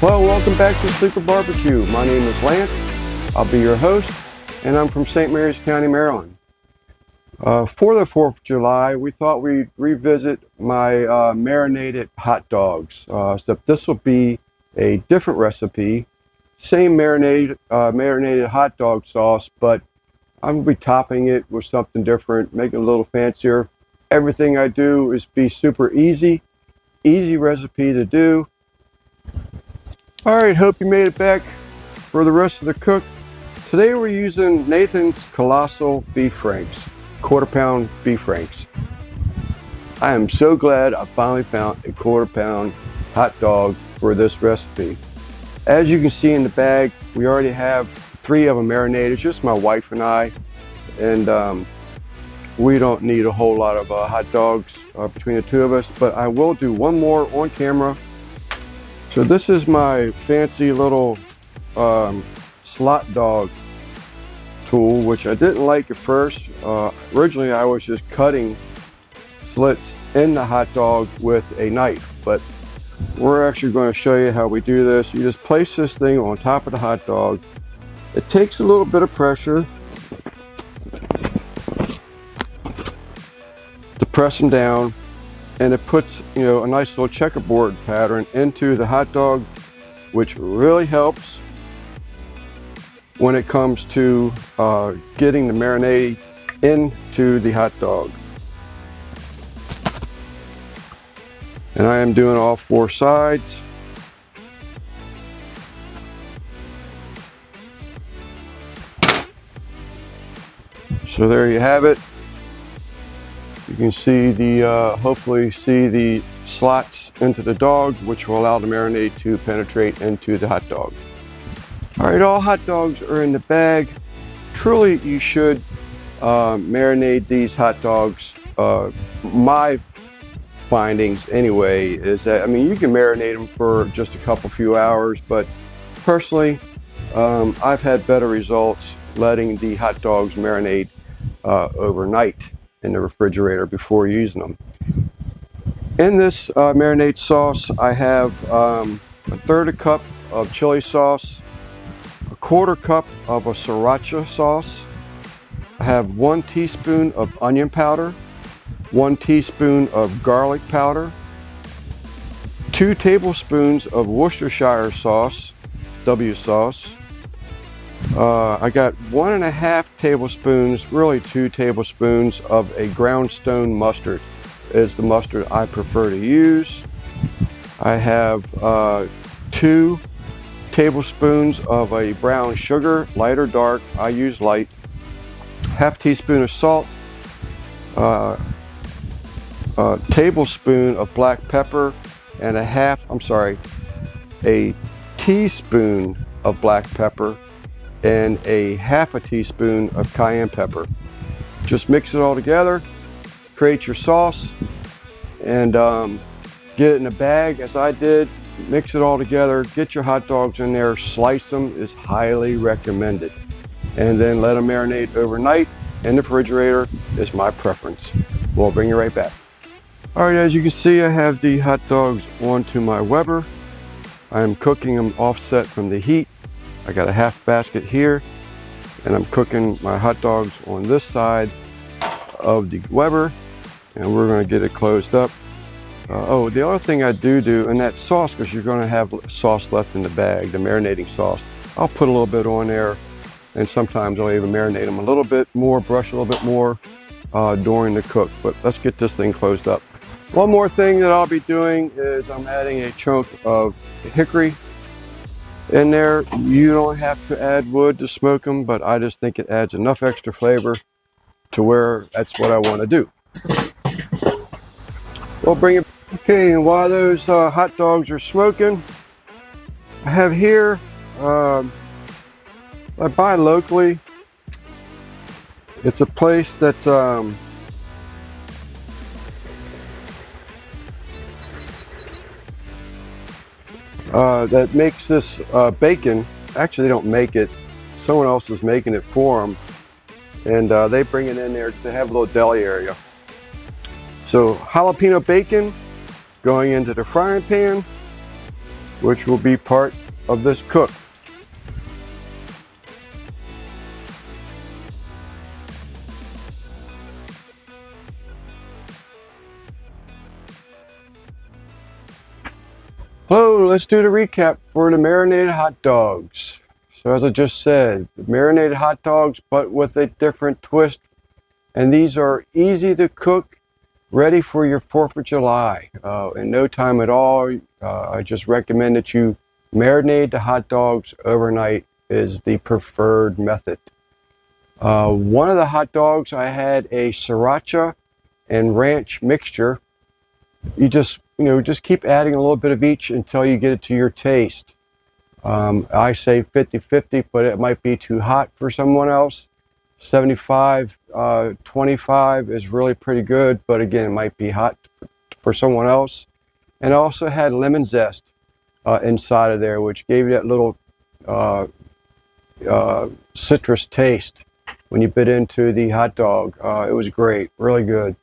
Well, welcome back to sleeperbbq. My name is Lance. I'll be your host, and I'm from St. Mary's County, Maryland. For the 4th of July, we thought we'd revisit my marinated hot dogs. Except this will be a different recipe. Same marinated hot dog sauce, but I'm going to be topping it with something different, make it a little fancier. Everything I do is be super easy recipe to do. Alright, hope you made it back for the rest of the cook. Today we're using Nathen's Colossal beef franks, 1/4 pound beef franks. I am so glad I finally found a 1/4 pound hot dog for this recipe. As you can see in the bag, we already have 3 of them marinated, just my wife and I, and we don't need a whole lot of hot dogs between the 2 of us, but I will do one more on camera. So this is my fancy little slot dog tool, which I didn't like at first. Originally I was just cutting slits in the hot dog with a knife, but we're actually going to show you how we do this. You just place this thing on top of the hot dog. It takes a little bit of pressure to press them down, and it puts, you know, a nice little checkerboard pattern into the hot dog, which really helps when it comes to getting the marinade into the hot dog. And I am doing all 4 sides. So there you have it. You can see the, hopefully see the slots into the dog, which will allow the marinade to penetrate into the hot dog. All right, all hot dogs are in the bag. Truly, you should marinate these hot dogs. My findings anyway is that, I mean, you can marinate them for just a few hours, but personally, I've had better results letting the hot dogs marinate overnight in the refrigerator before using them. In this marinade sauce, I have 1/3 cup of chili sauce, 1/4 cup of a sriracha sauce. I have 1 teaspoon of onion powder, 1 teaspoon of garlic powder, 2 tablespoons of Worcestershire sauce, W sauce. I got 1.5 tablespoons, really 2 tablespoons of a ground stone mustard is the mustard I prefer to use. I have 2 tablespoons of a brown sugar, light or dark. I use light. 1/2 teaspoon of salt, a tablespoon of black pepper, and a teaspoon of black pepper, and a 1/2 teaspoon of cayenne pepper. Just mix it all together, create your sauce, and get it in a bag as I did. Mix it all together, get your hot dogs in there, slice them is highly recommended, and then let them marinate overnight in the refrigerator is my preference. We'll bring you right back. All right, as you can see, I have the hot dogs onto my Weber. I'm cooking them offset from the heat. I got a 1/2 basket here, and I'm cooking my hot dogs on this side of the Weber, and we're going to get it closed up. Oh, the other thing I do in that sauce, because you're going to have sauce left in the bag, the marinating sauce, I'll put a little bit on there, and sometimes I'll even marinate them a little bit more, brush a little bit more during the cook. But let's get this thing closed up. One more thing that I'll be doing is I'm adding a chunk of hickory in there. You don't have to add wood to smoke them, but I just think it adds enough extra flavor to where that's what I want to do. We'll bring it. Okay, and while those hot dogs are smoking, I have here, I buy locally. It's a place that's that makes this bacon. Actually, they don't make it. Someone else is making it for them, and they bring it in there to have a little deli area. So jalapeno bacon going into the frying pan. which will be part of this cook. Hello, let's do the recap for the marinated hot dogs. So as I just said, marinated hot dogs, but with a different twist. And these are easy to cook, ready for your 4th of July. In no time at all. I just recommend that you marinate the hot dogs overnight is the preferred method. One of the hot dogs, I had a sriracha and ranch mixture. You just keep adding a little bit of each until you get it to your taste. I say 50-50, but it might be too hot for someone else. 75-25 is really pretty good, but again, it might be hot for someone else. And I also had lemon zest inside of there, which gave you that little citrus taste when you bit into the hot dog. It was great, really good.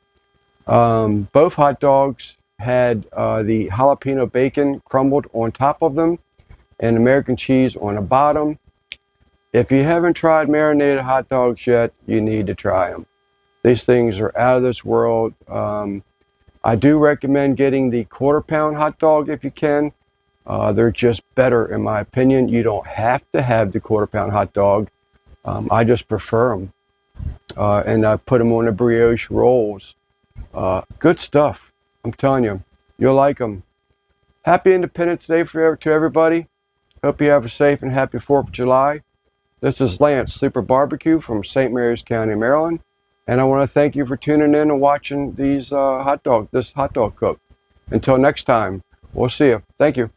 Both hot dogs had the jalapeno bacon crumbled on top of them and American cheese on the bottom. If you haven't tried marinated hot dogs yet, you need to try them. These things are out of this world. I do recommend getting the 1/4 pound hot dog if you can. They're just better in my opinion. You don't have to have the 1/4 pound hot dog. I just prefer them. And I put them on the brioche rolls. Good stuff. I'm telling you, you'll like them. Happy Independence Day to everybody. Hope you have a safe and happy 4th of July. This is Lance, sleeperbbq from St. Mary's County, Maryland. And I want to thank you for tuning in and watching this hot dog cook. Until next time, we'll see you. Thank you.